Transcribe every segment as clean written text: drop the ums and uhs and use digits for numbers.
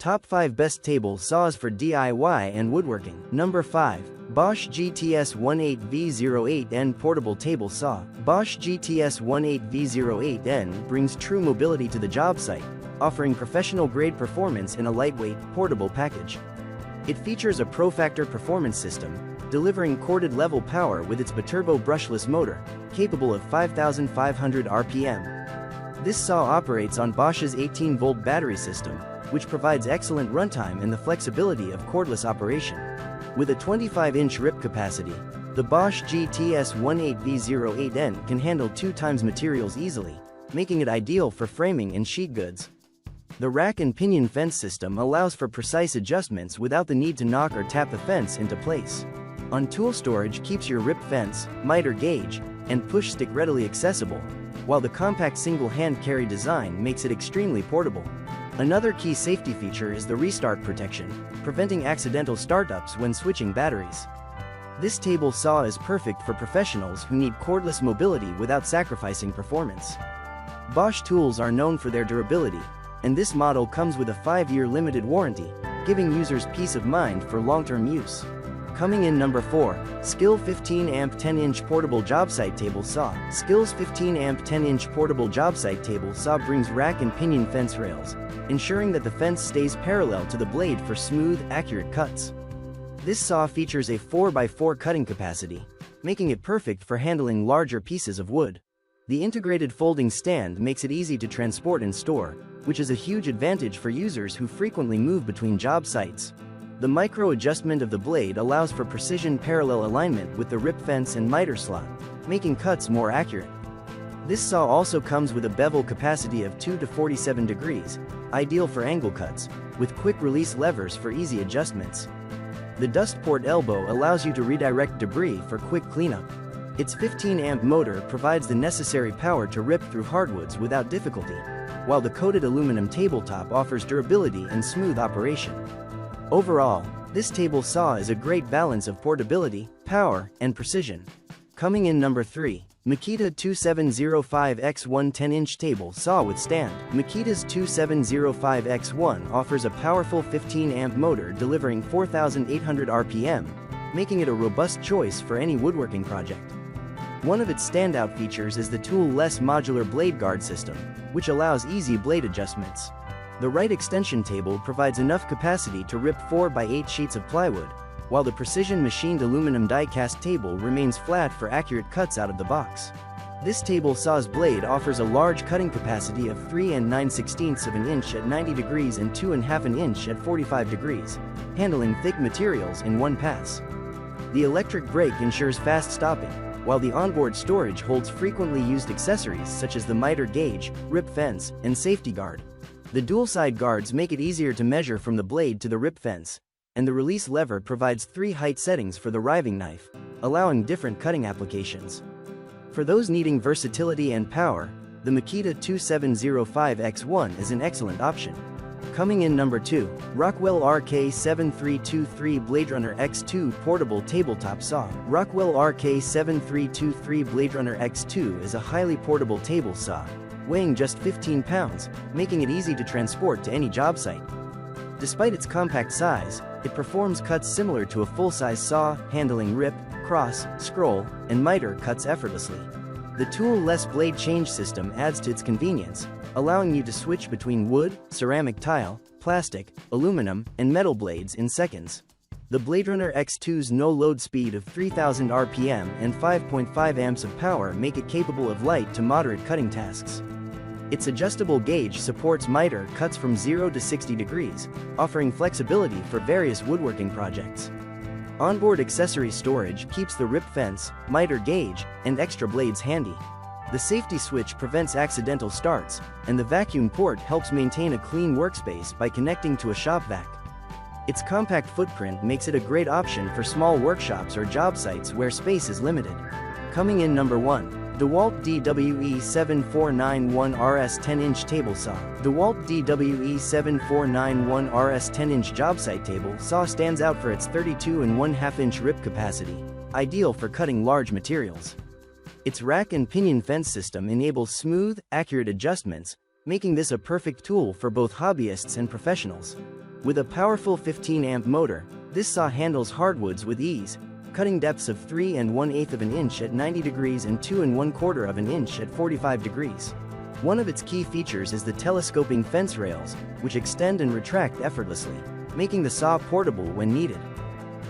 Top 5 Best Table Saws for DIY and Woodworking. Number 5. Bosch GTS18V08N Portable Table Saw. Bosch GTS18V08N brings true mobility to the job site, offering professional-grade performance in a lightweight, portable package. It features a ProFactor performance system, delivering corded-level power with its biturbo brushless motor, capable of 5,500 RPM. This saw operates on Bosch's 18-volt battery system, which provides excellent runtime and the flexibility of cordless operation. With a 25-inch rip capacity, the Bosch GTS18V08N can handle 2 times materials easily, making it ideal for framing and sheet goods. The rack and pinion fence system allows for precise adjustments without the need to knock or tap the fence into place. On-tool storage keeps your rip fence, miter gauge, and push stick readily accessible, while the compact single-hand carry design makes it extremely portable. Another key safety feature is the restart protection, preventing accidental startups when switching batteries. This table saw is perfect for professionals who need cordless mobility without sacrificing performance. Bosch tools are known for their durability, and this model comes with a 5-year limited warranty, giving users peace of mind for long-term use. Coming in number 4, Skil 15-amp 10-inch portable Jobsite table saw. Skil's 15-amp 10-inch portable Jobsite table saw brings rack and pinion fence rails, ensuring that the fence stays parallel to the blade for smooth, accurate cuts. This saw features a 4x4 cutting capacity, making it perfect for handling larger pieces of wood. The integrated folding stand makes it easy to transport and store, which is a huge advantage for users who frequently move between job sites. The micro-adjustment of the blade allows for precision parallel alignment with the rip fence and miter slot, making cuts more accurate. This saw also comes with a bevel capacity of 2 to 47 degrees, ideal for angle cuts, with quick-release levers for easy adjustments. The dust port elbow allows you to redirect debris for quick cleanup. Its 15-amp motor provides the necessary power to rip through hardwoods without difficulty, while the coated aluminum tabletop offers durability and smooth operation. Overall, this table saw is a great balance of portability, power, and precision. Coming in number 3. Makita 2705X1 10-inch table saw with stand. Makita's 2705X1 offers a powerful 15-amp motor delivering 4,800 RPM, making it a robust choice for any woodworking project. One of its standout features is the tool-less modular blade guard system, which allows easy blade adjustments. The right extension table provides enough capacity to rip 4x8 sheets of plywood, while the precision machined aluminum die-cast table remains flat for accurate cuts out of the box. This table saw's blade offers a large cutting capacity of 3 9/16 of an inch at 90 degrees and 2 1/2 an inch at 45 degrees, handling thick materials in one pass. The electric brake ensures fast stopping, while the onboard storage holds frequently used accessories such as the miter gauge, rip fence, and safety guard. The dual-side guards make it easier to measure from the blade to the rip fence, and the release lever provides 3 height settings for the riving knife, allowing different cutting applications. For those needing versatility and power, the Makita 2705X1 is an excellent option. Coming in number 2, Rockwell RK7323 BladeRunner X2 Portable Tabletop Saw. Rockwell RK7323 BladeRunner X2 is a highly portable table saw, weighing just 15 pounds, making it easy to transport to any job site. Despite its compact size, it performs cuts similar to a full-size saw, handling rip, cross, scroll, and miter cuts effortlessly. The tool-less blade change system adds to its convenience, allowing you to switch between wood, ceramic tile, plastic, aluminum, and metal blades in seconds. The BladeRunner X2's no-load speed of 3,000 RPM and 5.5 amps of power make it capable of light to moderate cutting tasks. Its adjustable gauge supports miter cuts from 0 to 60 degrees, offering flexibility for various woodworking projects. Onboard accessory storage keeps the rip fence, miter gauge, and extra blades handy. The safety switch prevents accidental starts, and the vacuum port helps maintain a clean workspace by connecting to a shop vac. Its compact footprint makes it a great option for small workshops or job sites where space is limited. Coming in number 1. Dewalt DWE7491 RS 10-inch Table Saw. Dewalt DWE7491 RS 10-inch Jobsite table saw stands out for its 32 1/2 inch rip capacity, ideal for cutting large materials. Its rack and pinion fence system enables smooth, accurate adjustments, making this a perfect tool for both hobbyists and professionals. With a powerful 15-amp motor, this saw handles hardwoods with ease, cutting depths of 3 1/8 of an inch at 90 degrees and 2 1/4 of an inch at 45 degrees. One of its key features is the telescoping fence rails, which extend and retract effortlessly, making the saw portable when needed.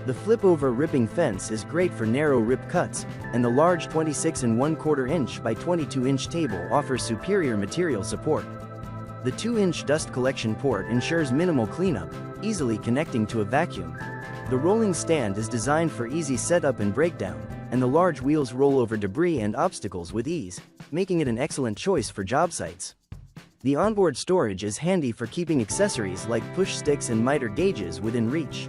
The flip-over ripping fence is great for narrow rip cuts, and the large 26 1/4 inch by 22 inch table offers superior material support. The 2-inch dust collection port ensures minimal cleanup, easily connecting to a vacuum. The rolling stand is designed for easy setup and breakdown, and the large wheels roll over debris and obstacles with ease, making it an excellent choice for job sites. The onboard storage is handy for keeping accessories like push sticks and miter gauges within reach.